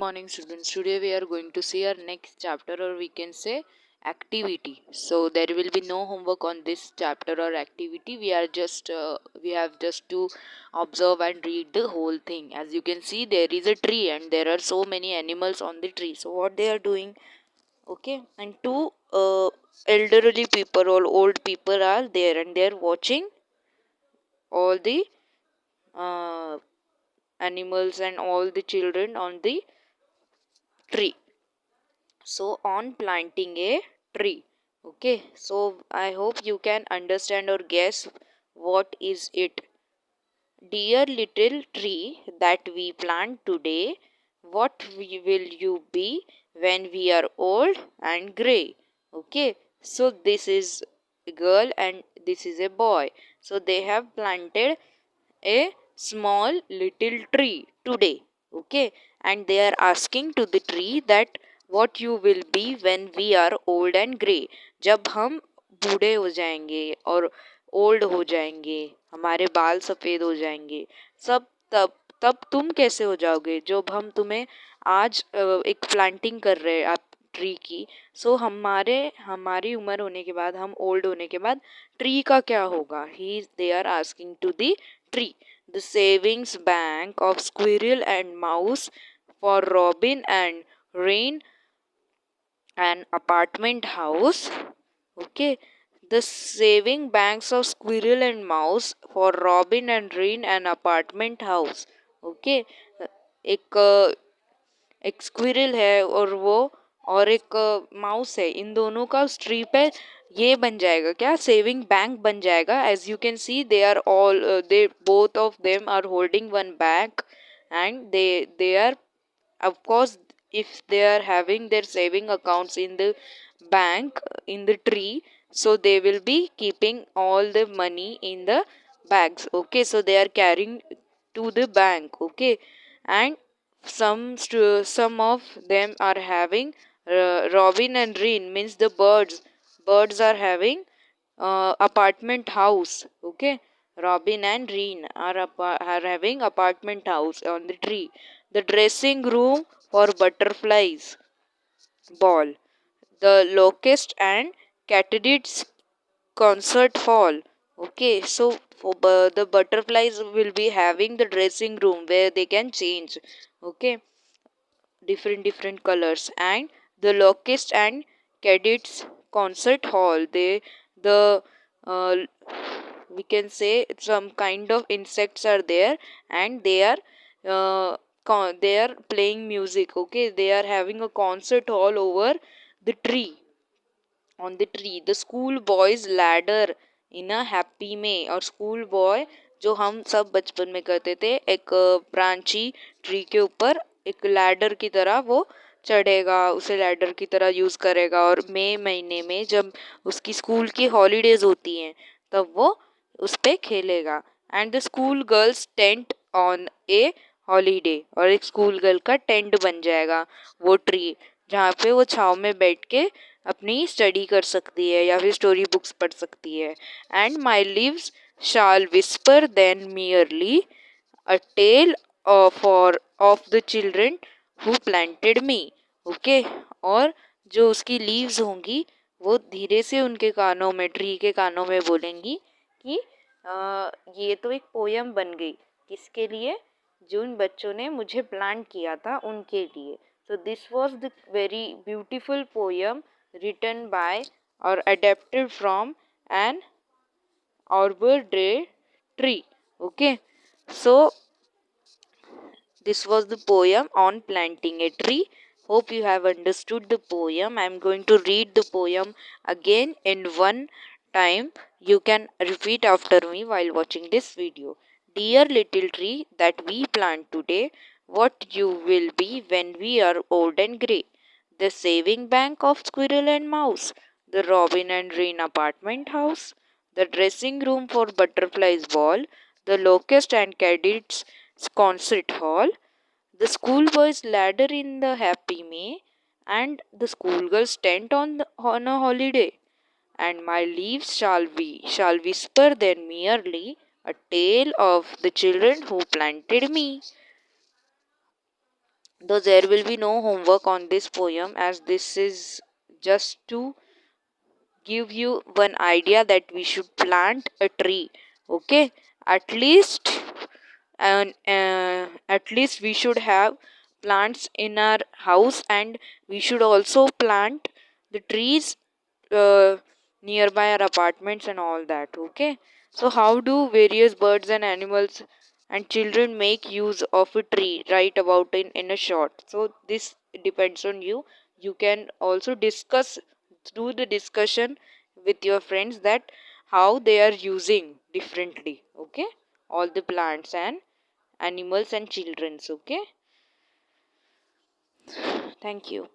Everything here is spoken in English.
Morning students. Today we are going to see our next chapter, or we can say activity. So there will be no homework on this chapter or activity. We have just to observe and read the whole thing. As you can see, there is a tree and there are so many animals on the tree. So what they are doing? Okay, and two elderly people or old people are there and they are watching all the uh, animals and all the children on the tree. So on planting a tree. Okay, so I hope you can understand or guess what is it. Dear little tree that we plant today, will you be when we are old and grey? Okay, so this is a girl and this is a boy. So they have planted a small little tree today. Okay, and they are asking to the tree that what you will be when we are old and grey. जब हम बूढ़े हो जाएंगे और old हो जाएंगे, हमारे बाल सफ़ेद हो जाएंगे, सब तब तब तुम कैसे हो जाओगे? जब हम तुम्हें आज एक प्लांटिंग कर रहे हैं आप ट्री की, सो हमारी उम्र होने के बाद, हम ओल्ड होने के बाद ट्री का क्या होगा? They are asking to the tree. The savings bank of squirrel and mouse, for robin and wren, an apartment house. Okay, the saving banks of squirrel and mouse, for robin and wren, an apartment house. Okay, एक एक squirrel है और एक mouse है, इन दोनों का उस tree पे ये बन जाएगा क्या? सेविंग बैंक बन जाएगा. As you can see they both of them are holding one bank and they are, of course, if they are having their saving accounts in the bank, in the tree, so they will be keeping all the money in the bags. Okay, so they are carrying to the bank. Okay, and some of them are having robin and wren, means the birds are having apartment house. Okay, robin and wren are having apartment house on the tree. The dressing room for butterflies ball, the locust and katydids concert hall. Okay, so the butterflies will be having the dressing room where they can change. Okay, different colors. And the locust and cadets concert hall, the uh, we can say some kind of insects are there, and uh, they are playing music. Okay, they are having a concert hall over the tree, on the tree. The school boys ladder in a happy may, और school boy जो हम सब बचपन में करते थे, एक ब्रांची tree के ऊपर एक लैडर की तरह वो चढ़ेगा, उसे लैडर की तरह यूज़ करेगा, और मई महीने में जब उसकी स्कूल की हॉलीडेज होती हैं तब वो उस पर खेलेगा. And the school girls tent on A holiday, और एक स्कूल गर्ल का टेंट बन जाएगा वो ट्री, जहाँ पे वो छाँव में बैठ के अपनी स्टडी कर सकती है या फिर स्टोरी बुक्स पढ़ सकती है. And my leaves shall whisper then merely a tale of the children who planted me. Okay, और जो उसकी लीव्स होंगी वो धीरे से उनके कानों में, ट्री के कानों में बोलेंगी कि ये तो एक पोयम बन गई. किसके लिए? जिन बच्चों ने मुझे प्लांट किया था उनके लिए. So this was the very beautiful poem written by or adapted from an arbor day tree. Okay, so this was the poem on planting a tree. Hope you have understood the poem. I am going to read the poem again in one time. You can repeat after me while watching this video. Dear little tree that we plant today, what you will be when we are old and grey. The saving bank of squirrel and mouse, the robin and wren apartment house, the dressing room for butterflies ball, the locust and cadets concert hall, the schoolboy's ladder in the happy May, and the schoolgirl's tent on a holiday. And my leaves shall whisper then merely a tale of the children who planted me. though there will be no homework on this poem, as this is just to give you one idea that we should plant a tree. Okay, at least, and at least we should have plants in our house, and we should also plant the trees uh, nearby our apartments and all that. Okay, so how do various birds and animals and children make use of a tree? Write about in a short. So this depends on you. You can also discuss, do the discussion with your friends, that how they are using differently. Okay, all the plants and animals and children's. Okay, thank you.